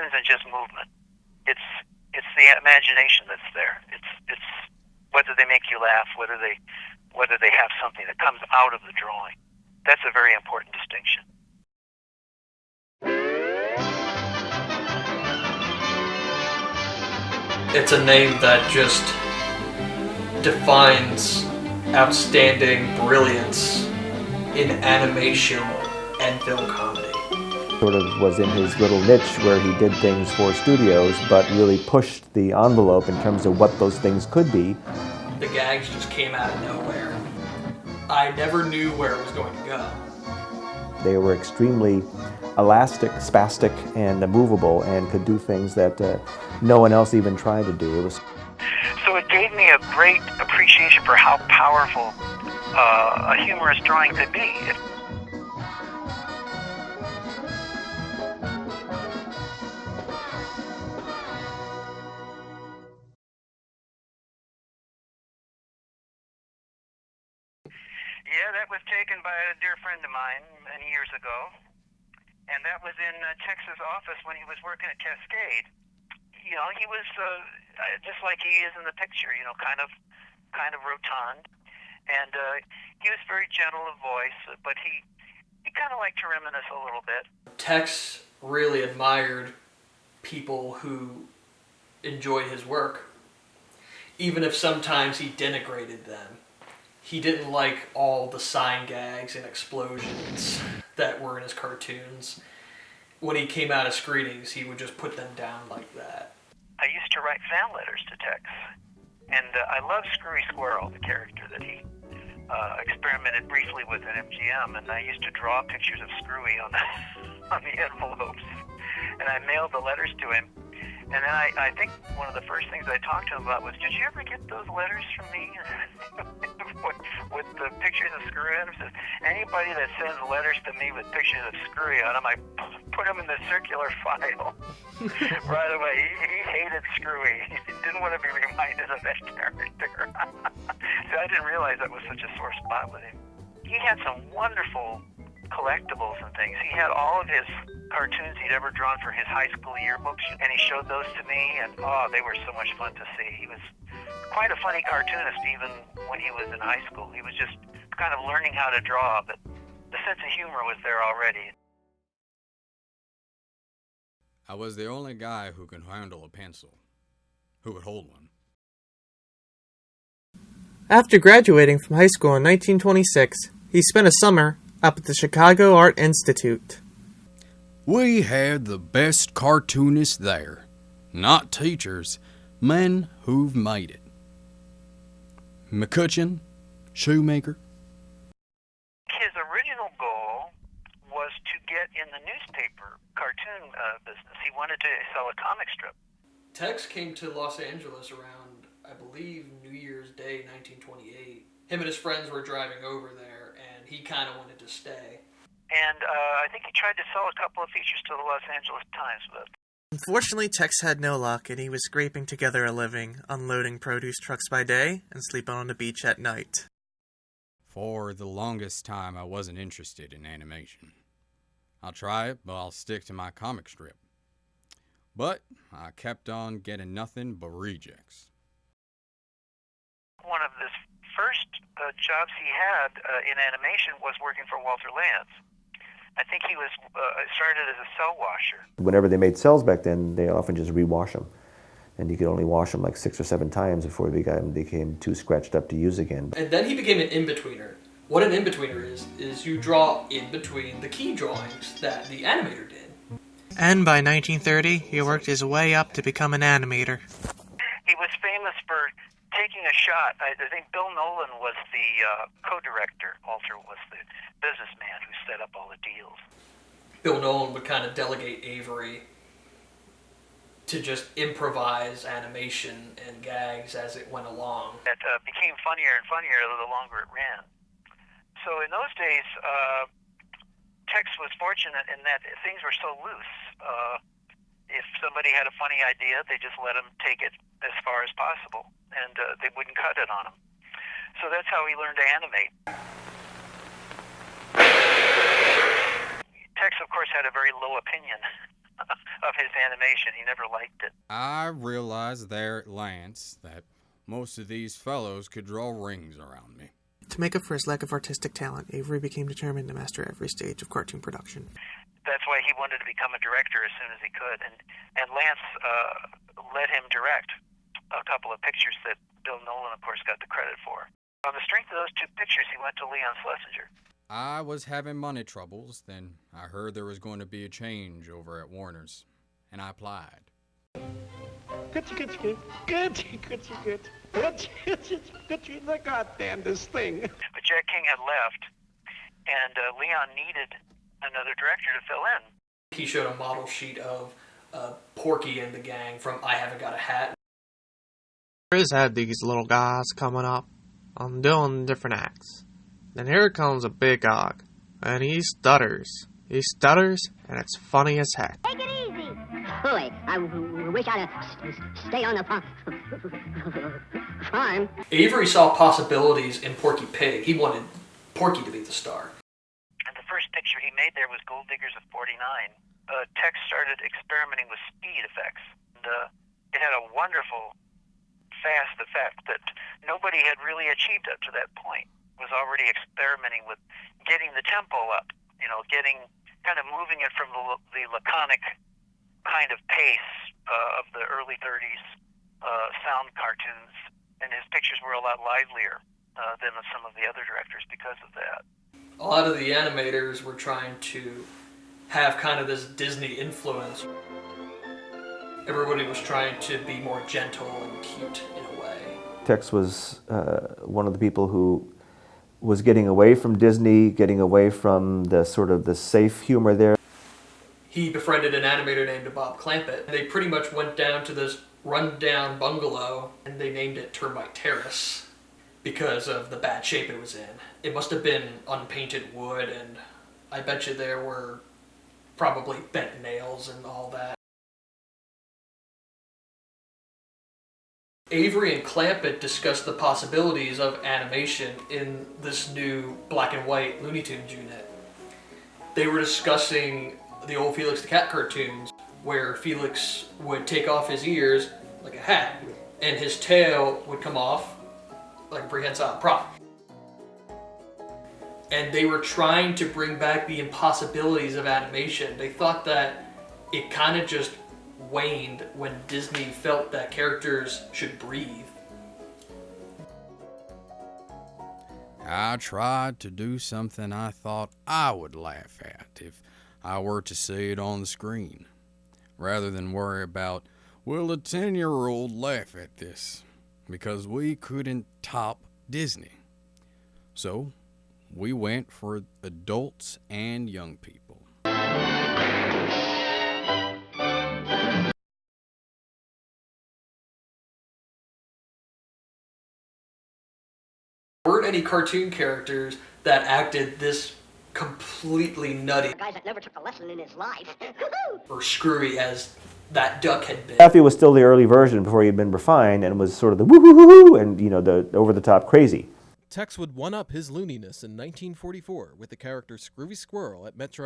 cartoons and just movement. It's the imagination that's there. It's whether they make you laugh, whether they have something that comes out of the drawing. That's a very important distinction. It's a name that just defines outstanding brilliance in animation and film comedy. Sort of was in his little niche where he did things for studios, but really pushed the envelope in terms of what those things could be. The gags just came out of nowhere. I never knew where it was going to go. They were extremely elastic, spastic, and movable, and could do things that no one else even tried to do. So it gave me a great appreciation for how powerful a humorous drawing could be. Yeah, that was taken by a dear friend of mine many years ago, and that was in Tex's office when he was working at Cascade. You know, he was just like he is in the picture. You know, kind of rotund, and he was very gentle of voice, but he kind of liked to reminisce a little bit. Tex really admired people who enjoyed his work, even if sometimes he denigrated them. He didn't like all the sign gags and explosions that were in his cartoons. When he came out of screenings, he would just put them down like that. I used to write fan letters to Tex, and I love Screwy Squirrel, the character that he experimented briefly with at MGM, and I used to draw pictures of Screwy on the envelopes, and I mailed the letters to him. And then I think one of the first things I talked to him about was, did you ever get those letters from me with the pictures of Screwy on them? Says, anybody that sends letters to me with pictures of Screwy on them, I put them in the circular file right away. He hated Screwy. He didn't want to be reminded of that character. So I didn't realize that was such a sore spot with him. He had some wonderful collectibles and things. He had all of his cartoons he'd ever drawn for his high school yearbooks, and he showed those to me, and they were so much fun to see. He was quite a funny cartoonist even when he was in high school. He was just kind of learning how to draw, but the sense of humor was there already. I was the only guy who could handle a pencil, who could hold one. After graduating from high school in 1926, he spent a summer up at the Chicago Art Institute. We had the best cartoonists there. Not teachers, men who've made it. McCutcheon, Shoemaker. His original goal was to get in the newspaper cartoon business. He wanted to sell a comic strip. Tex came to Los Angeles around, I believe, New Year's Day, 1928. Him and his friends were driving over there, and he kind of wanted to stay. And I think he tried to sell a couple of features to the Los Angeles Times, but Unfortunately, Tex had no luck, and he was scraping together a living, unloading produce trucks by day and sleeping on the beach at night. For the longest time, I wasn't interested in animation. I'll try it, but I'll stick to my comic strip. But I kept on getting nothing but rejects. one of the first jobs he had in animation was working for Walter Lantz. I think he was started as a cell washer. Whenever they made cells back then, they often just rewash them. And you could only wash them like 6 or 7 times before they became too scratched up to use again. And then he became an in-betweener. What an in-betweener is you draw in between the key drawings that the animator did. And by 1930, he worked his way up to become an animator. He was famous for taking a shot. I think Bill Nolan was the co-director. Walter was the businessman who set up all the deals. Bill Nolan would kind of delegate Avery to just improvise animation and gags as it went along. It became funnier and funnier the longer it ran. So in those days, Tex was fortunate in that things were so loose. If somebody had a funny idea, they just let him take it as far as possible, and they wouldn't cut it on him. So that's how he learned to animate. Tex, of course, had a very low opinion of his animation. He never liked it. I realized there at Lance that most of these fellows could draw rings around me. To make up for his lack of artistic talent, Avery became determined to master every stage of cartoon production. That's why he wanted to become a director as soon as he could, and Lance let him direct a couple of pictures that Bill Nolan, of course, got the credit for. On the strength of those two pictures, he went to Leon Schlesinger. I was having money troubles, then I heard there was going to be a change over at Warner's, and I applied. Good, the goddamnedest thing. But Jack King had left, and Leon needed another director to fill in. He showed a model sheet of Porky and the gang from I Haven't Got a Hat. Chris had these little guys coming up and doing different acts. Then here comes a big hog, and he stutters. He stutters, and it's funny as heck. Take it easy. Boy, I wish I'd stayed on the farm. Avery saw possibilities in Porky Pig. He wanted Porky to be the star. And the first picture he made there was Gold Diggers of 49. Tex started experimenting with speed effects. And, it had a wonderful, fast effect that nobody had really achieved up to that point. Was already experimenting with getting the tempo up, kind of moving it from the laconic kind of pace of the early 30s sound cartoons. And his pictures were a lot livelier than some of the other directors because of that. A lot of the animators were trying to have kind of this Disney influence. Everybody was trying to be more gentle and cute in a way. Tex was one of the people who was getting away from Disney, getting away from the sort of the safe humor there. He befriended an animator named Bob Clampett. They pretty much went down to this run-down bungalow, and they named it Termite Terrace because of the bad shape it was in. It must have been unpainted wood, and I bet you there were probably bent nails and all that. Avery and Clampett discussed the possibilities of animation in this new black and white Looney Tunes unit. They were discussing the old Felix the Cat cartoons, where Felix would take off his ears like a hat, and his tail would come off like a prehensile prop. And they were trying to bring back the impossibilities of animation. They thought that it kind of just waned when Disney felt that characters should breathe. I tried to do something I thought I would laugh at if I were to see it on the screen, rather than worry about, will a 10-year-old laugh at this? Because we couldn't top Disney. So we went for adults and young people. There weren't any cartoon characters that acted this completely nutty Guys that never took a lesson in his life. or screwy as that duck had been. Daffy was still the early version before he had been refined and was sort of the woo woo woo woo and the over-the-top crazy. Tex would one-up his looniness in 1944 with the character Screwy Squirrel at Metro